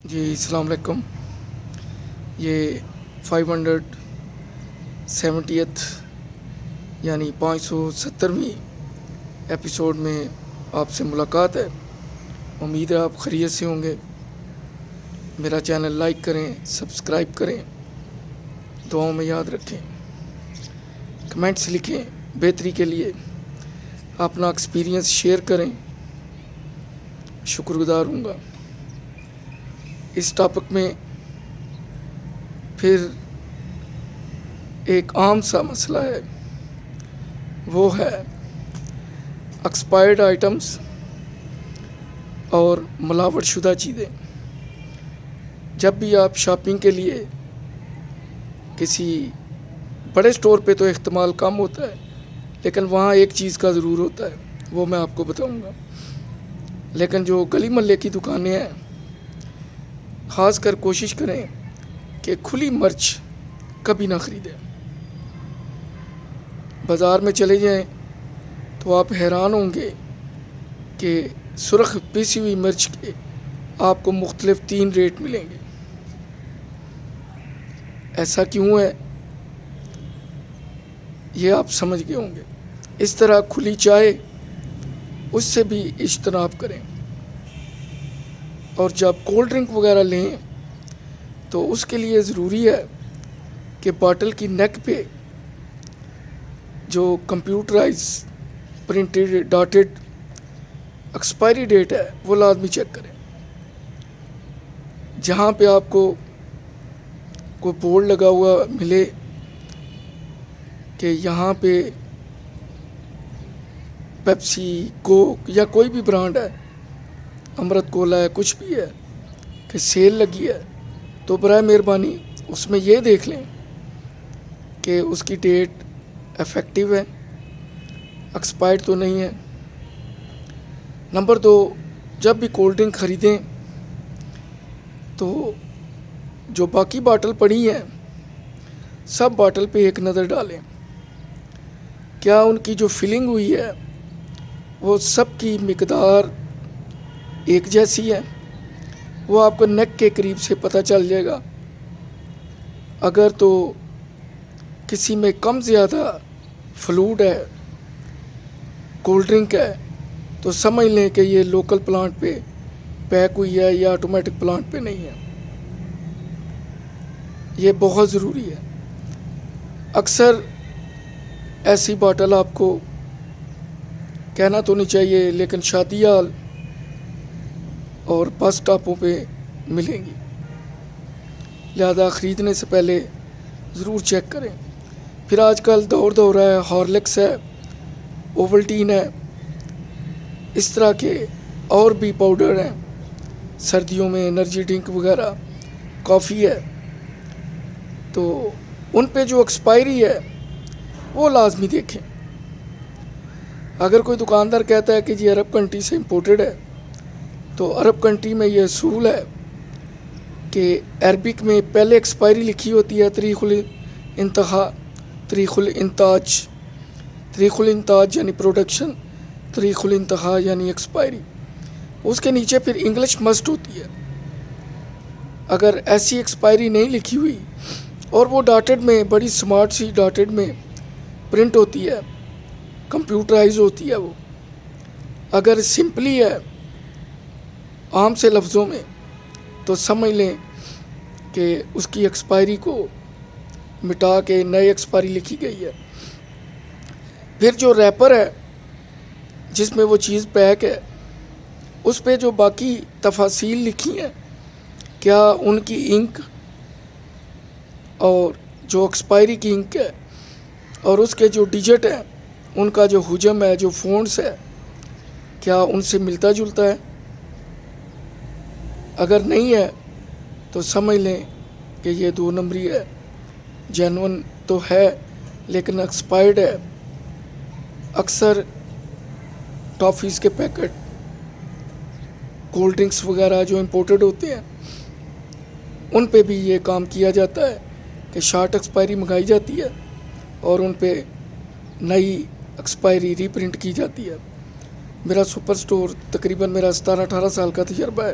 جی السلام علیکم. یہ 570th یعنی 570ویں ایپیسوڈ میں آپ سے ملاقات ہے. امید ہے آپ خیریت سے ہوں گے. میرا چینل لائک کریں، سبسکرائب کریں، دعاؤں میں یاد رکھیں، کمنٹس لکھیں. بہتری کے لیے اپنا ایکسپیرینس شیئر کریں. شکر گزار ہوں گا. اس ٹاپک میں پھر ایک عام سا مسئلہ ہے، وہ ہے ایکسپائرڈ آئٹمس اور ملاوٹ شدہ چیزیں. جب بھی آپ شاپنگ کے لیے کسی بڑے سٹور پہ تو احتمال کم ہوتا ہے، لیکن وہاں ایک چیز کا ضرور ہوتا ہے، وہ میں آپ کو بتاؤں گا. لیکن جو گلی محلے کی دکانیں ہیں، خاص کر کوشش کریں کہ کھلی مرچ کبھی نہ خریدیں. بازار میں چلے جائیں تو آپ حیران ہوں گے کہ سرخ پیسی ہوئی مرچ کے آپ کو مختلف 3 ریٹ ملیں گے. ایسا کیوں ہے یہ آپ سمجھ گئے ہوں گے. اس طرح کھلی چائے، اس سے بھی اجتناب کریں. اور جب کولڈ ڈرنک وغیرہ لیں تو اس کے لیے ضروری ہے کہ باٹل کی نیک پہ جو computerised printed dotted expiry date ہے وہ لازمی چیک کریں. جہاں پہ آپ کو کوئی بورڈ لگا ہوا ملے کہ یہاں پہ پیپسی، کوک یا کوئی بھی برانڈ ہے، امرت کولا ہے، کچھ بھی ہے، کہ سیل لگی ہے، تو برائے مہربانی اس میں یہ دیکھ لیں کہ اس کی ڈیٹ افیکٹو ہے، ایکسپائرڈ تو نہیں ہے. نمبر 2، جب بھی کولڈ ڈرنک خریدیں تو جو باقی باٹل پڑی ہیں سب باٹل پہ ایک نظر ڈالیں. کیا ان کی جو فلنگ ہوئی ہے وہ سب کی مقدار ایک جیسی ہے؟ وہ آپ کو نیک کے قریب سے پتہ چل جائے گا. اگر تو کسی میں کم زیادہ فلوڈ ہے، کولڈ ڈرنک ہے، تو سمجھ لیں کہ یہ لوکل پلانٹ پہ پیک ہوئی ہے یا آٹومیٹک پلانٹ پہ نہیں ہے. یہ بہت ضروری ہے. اکثر ایسی باٹل آپ کو کہنا تو نہیں چاہیے لیکن شادی ہال اور بس اسٹاپوں پہ ملیں گی، لہذا خریدنے سے پہلے ضرور چیک کریں. پھر آج کل دور ہے، ہارلکس ہے، اوولٹین ہے، اس طرح کے اور بھی پاؤڈر ہیں. سردیوں میں انرجی ڈرنک وغیرہ، کافی ہے، تو ان پہ جو ایکسپائری ہے وہ لازمی دیکھیں. اگر کوئی دکاندار کہتا ہے کہ جی عرب کنٹری سے امپورٹڈ ہے، تو عرب کنٹری میں یہ اصول ہے کہ عربک میں پہلے ایکسپائری لکھی ہوتی ہے تاریخ الانتاج یعنی پروڈکشن، تاریخ الانتہا یعنی ایکسپائری. اس کے نیچے پھر انگلش مسٹ ہوتی ہے. اگر ایسی ایکسپائری نہیں لکھی ہوئی اور وہ ڈاٹڈ میں، بڑی سمارٹ سی ڈاٹڈ میں پرنٹ ہوتی ہے، کمپیوٹرائز ہوتی ہے، وہ اگر سمپلی ہے عام سے لفظوں میں، تو سمجھ لیں کہ اس کی ایکسپائری کو مٹا کے نئے ایکسپائری لکھی گئی ہے. پھر جو ریپر ہے جس میں وہ چیز پیک ہے، اس پہ جو باقی تفاصیل لکھی ہیں، کیا ان کی انک اور جو ایکسپائری کی انک ہے اور اس کے جو ڈیجٹ ہیں، ان کا جو حجم ہے، جو فونٹس ہے، کیا ان سے ملتا جلتا ہے؟ اگر نہیں ہے تو سمجھ لیں کہ یہ 2 نمبری ہے. جینون تو ہے لیکن ایکسپائرڈ ہے. اکثر ٹافیز کے پیکٹ، کولڈ ڈرنکس وغیرہ جو امپورٹڈ ہوتے ہیں، ان پہ بھی یہ کام کیا جاتا ہے کہ شارٹ ایکسپائری منگائی جاتی ہے اور ان پہ نئی ایکسپائری ری پرنٹ کی جاتی ہے. میرا سپر سٹور تقریباً میرا 17-18 سال کا تجربہ ہے،